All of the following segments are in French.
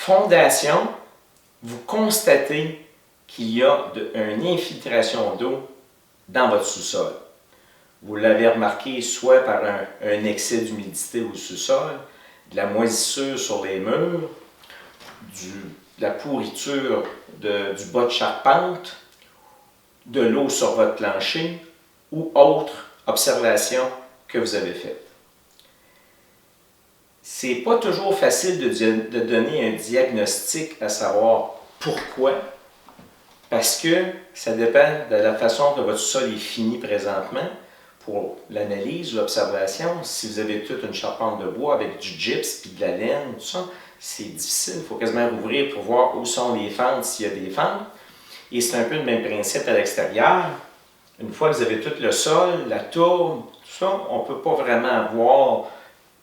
fondation, vous constatez qu'il y a une infiltration d'eau dans votre sous-sol. Vous l'avez remarqué soit par un excès d'humidité au sous-sol, de la moisissure sur les murs, de la pourriture du bas de charpente, de l'eau sur votre plancher ou autre observation que vous avez faite. C'est pas toujours facile de donner un diagnostic à savoir pourquoi, parce que ça dépend de la façon que votre sol est fini présentement pour l'analyse ou l'observation. Si vous avez toute une charpente de bois avec du gyps et de la laine, tout ça, c'est difficile. Il faut quasiment rouvrir pour voir où sont les fentes, s'il y a des fentes. Et c'est un peu le même principe à l'extérieur. Une fois que vous avez tout le sol, la tourbe, tout ça, on ne peut pas vraiment voir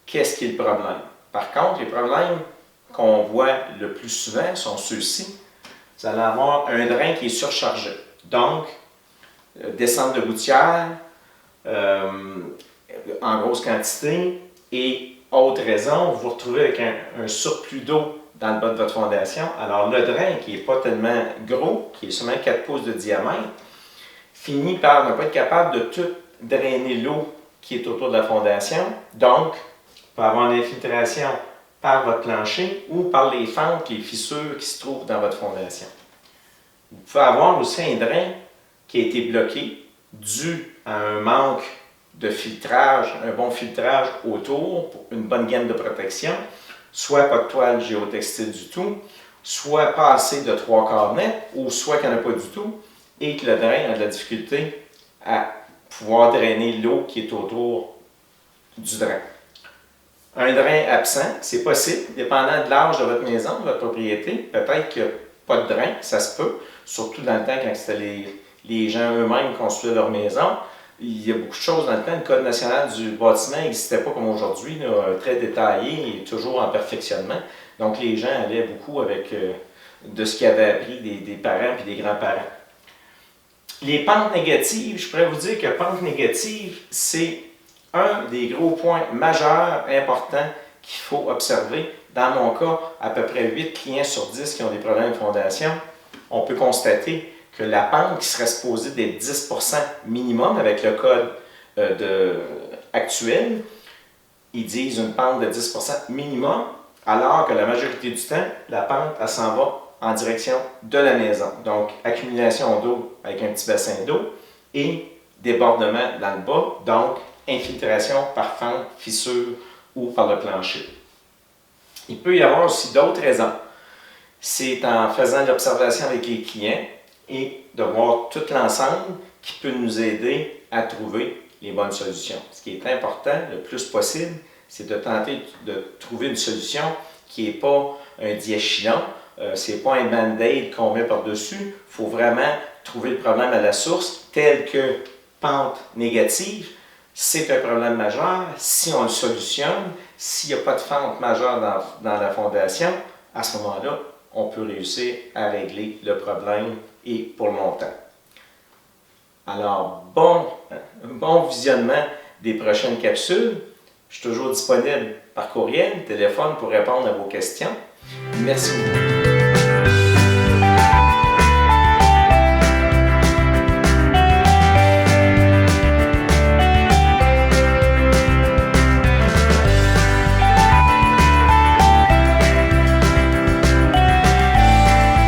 qu'est-ce qui est le problème. Par contre, les problèmes qu'on voit le plus souvent sont ceux-ci. Vous allez avoir un drain qui est surchargé. Donc, descente de gouttière en grosse quantité et autre raison, vous vous retrouvez avec un surplus d'eau dans le bas de votre fondation. Alors, le drain, qui n'est pas tellement gros, qui est seulement 4 pouces de diamètre, finit par ne pas être capable de tout drainer l'eau qui est autour de la fondation. Donc, il peut y avoir une infiltration par votre plancher ou par les fentes, les fissures qui se trouvent dans votre fondation. Vous pouvez avoir aussi un drain qui a été bloqué dû à un manque de filtrage, un bon filtrage autour pour une bonne gaine de protection, soit pas de toile géotextile du tout, soit pas assez de 3/4 mètres, ou soit qu'il n'y en a pas du tout, et que le drain a de la difficulté à pouvoir drainer l'eau qui est autour du drain. Un drain absent, c'est possible, dépendant de l'âge de votre maison, de votre propriété. Peut-être qu'il n'y a pas de drain, ça se peut, surtout dans le temps quand c'était les gens eux-mêmes qui construisaient leur maison. Il y a beaucoup de choses dans le temps. Le Code national du bâtiment n'existait pas comme aujourd'hui, très détaillé et toujours en perfectionnement. Donc les gens allaient beaucoup avec de ce qu'ils avaient appris des parents et des grands-parents. Les pentes négatives, je pourrais vous dire que pente négative, c'est un des gros points majeurs, importants, qu'il faut observer. Dans mon cas, à peu près 8 clients sur 10 qui ont des problèmes de fondation, on peut constater que la pente qui serait supposée d'être 10% minimum avec le code actuel, ils disent une pente de 10% minimum, alors que la majorité du temps, la pente, elle s'en va en direction de la maison. Donc, accumulation d'eau avec un petit bassin d'eau et débordement dans le bas, donc infiltration par fente, fissure ou par le plancher. Il peut y avoir aussi d'autres raisons. C'est en faisant de l'observation avec les clients et de voir tout l'ensemble qui peut nous aider à trouver les bonnes solutions. Ce qui est important, le plus possible, c'est de tenter de trouver une solution qui n'est pas un diachylon, ce n'est pas un band-aid qu'on met par-dessus. Il faut vraiment trouver le problème à la source, tel que pente négative. C'est un problème majeur. Si on le solutionne, s'il n'y a pas de fente majeure dans la fondation, à ce moment-là, on peut réussir à régler le problème et pour longtemps. Alors, bon visionnement des prochaines capsules. Je suis toujours disponible par courriel, téléphone pour répondre à vos questions. Merci beaucoup.